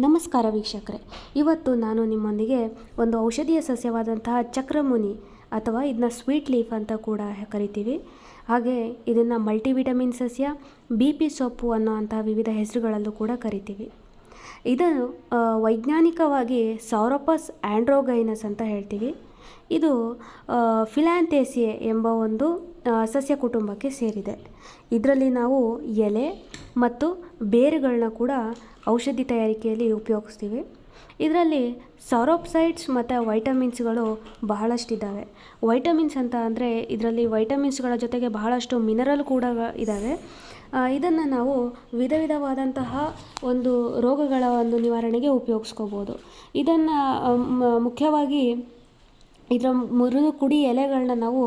ನಮಸ್ಕಾರ ವೀಕ್ಷಕರೇ, ಇವತ್ತು ನಾನು ನಿಮ್ಮೊಂದಿಗೆ ಒಂದು ಔಷಧೀಯ ಸಸ್ಯವಾದಂತಹ ಚಕ್ರಮುನಿ ಅಥವಾ ಇದನ್ನ ಸ್ವೀಟ್ ಲೀಫ್ ಅಂತ ಕೂಡ ಕರಿತೀವಿ. ಹಾಗೆ ಇದನ್ನು ಮಲ್ಟಿವಿಟಮಿನ್ ಸಸ್ಯ, BP ಸೊಪ್ಪು ಅನ್ನೋಂತಹ ವಿವಿಧ ಹೆಸರುಗಳಲ್ಲೂ ಕೂಡ ಕರಿತೀವಿ. ಇದು ವೈಜ್ಞಾನಿಕವಾಗಿ ಸೌರೋಪಸ್ ಆಂಡ್ರೋಗೈನಸ್ ಅಂತ ಹೇಳ್ತೀವಿ. ಇದು ಫಿಲ್ಯಾಂಥೇಸಿಯೆ ಎಂಬ ಒಂದು ಸಸ್ಯ ಕುಟುಂಬಕ್ಕೆ ಸೇರಿದೆ. ಇದರಲ್ಲಿ ನಾವು ಎಲೆ ಮತ್ತು ಬೇರುಗಳನ್ನ ಕೂಡ ಔಷಧಿ ತಯಾರಿಕೆಯಲ್ಲಿ ಉಪಯೋಗಿಸ್ತೀವಿ. ಇದರಲ್ಲಿ ಸೌರೋಪ್ಸೈಡ್ಸ್ ಮತ್ತು ವೈಟಮಿನ್ಸ್ಗಳು ಬಹಳಷ್ಟಿದ್ದಾವೆ. ವೈಟಮಿನ್ಸ್ ಅಂತ ಅಂದರೆ ಇದರಲ್ಲಿ ವೈಟಮಿನ್ಸ್ಗಳ ಜೊತೆಗೆ ಬಹಳಷ್ಟು ಮಿನರಲ್ ಕೂಡ ಇದ್ದಾವೆ. ಇದನ್ನು ನಾವು ವಿಧ ವಿಧವಾದಂತಹ ಒಂದು ರೋಗಗಳ ಒಂದು ನಿವಾರಣೆಗೆ ಉಪಯೋಗಿಸ್ಕೋಬೋದು. ಇದನ್ನು ಮುಖ್ಯವಾಗಿ ಇದರ ಮುರಿದು ಕುಡಿ ಎಲೆಗಳನ್ನ ನಾವು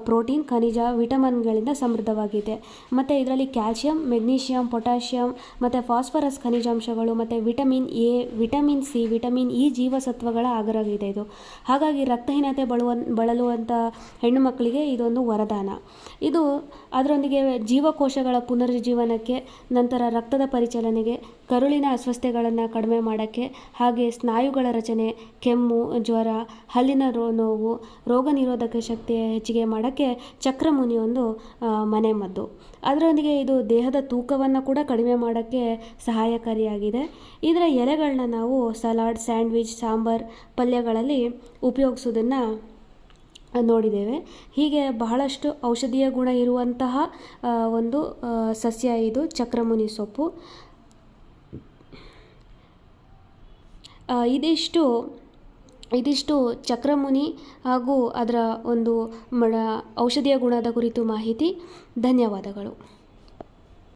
ಪ್ರೋಟೀನ್, ಖನಿಜ, ವಿಟಮಿನ್ಗಳಿಂದ ಸಮೃದ್ಧವಾಗಿದೆ. ಮತ್ತು ಇದರಲ್ಲಿ ಕ್ಯಾಲ್ಶಿಯಂ, ಮೆಗ್ನೀಷಿಯಂ, ಪೊಟ್ಯಾಷಿಯಂ ಮತ್ತು ಫಾಸ್ಫರಸ್ ಖನಿಜಾಂಶಗಳು ಮತ್ತು vitamin A, vitamin C, vitamin E ಜೀವಸತ್ವಗಳ ಆಗರವಿದೆ ಇದು. ಹಾಗಾಗಿ ರಕ್ತಹೀನತೆ ಬಳಲುವಂಥ ಹೆಣ್ಣು ಮಕ್ಕಳಿಗೆ ಇದೊಂದು ವರದಾನ. ಇದು ಅದರೊಂದಿಗೆ ಜೀವಕೋಶಗಳ ಪುನರುಜ್ಜೀವನಕ್ಕೆ, ನಂತರ ರಕ್ತದ ಪರಿಚಲನೆಗೆ, ಕರುಳಿನ ಅಸ್ವಸ್ಥತೆಗಳನ್ನು ಕಡಿಮೆ ಮಾಡೋಕ್ಕೆ, ಹಾಗೆ ಸ್ನಾಯುಗಳ ರಚನೆ, ಕೆಮ್ಮು, ಜ್ವರ, ಹಲ್ಲಿನ ನೋವು, ರೋಗ ನಿರೋಧಕ ಶಕ್ತಿ ಹೆಚ್ಚಿಗೆ ಮಾಡೋಕ್ಕೆ ಚಕ್ರಮುನಿ ಒಂದು ಮನೆಮದ್ದು. ಅದರೊಂದಿಗೆ ಇದು ದೇಹದ ತೂಕವನ್ನು ಕೂಡ ಕಡಿಮೆ ಮಾಡೋಕ್ಕೆ ಸಹಾಯಕಾರಿಯಾಗಿದೆ. ಇದರ ಎಲೆಗಳನ್ನ ನಾವು ಸಲಾಡ್, ಸ್ಯಾಂಡ್ವಿಚ್, ಸಾಂಬಾರ್, ಪಲ್ಯಗಳಲ್ಲಿ ಉಪಯೋಗಿಸೋದನ್ನು ನೋಡಿದ್ದೇವೆ. ಹೀಗೆ ಬಹಳಷ್ಟು ಔಷಧೀಯ ಗುಣ ಇರುವಂತಹ ಒಂದು ಸಸ್ಯ ಇದು ಚಕ್ರಮುನಿ ಸೊಪ್ಪು. ಇದಿಷ್ಟು ಚಕ್ರಮುನಿ ಹಾಗೂ ಅದರ ಒಂದು ಔಷಧೀಯ ಗುಣದ ಕುರಿತು ಮಾಹಿತಿ. ಧನ್ಯವಾದಗಳು.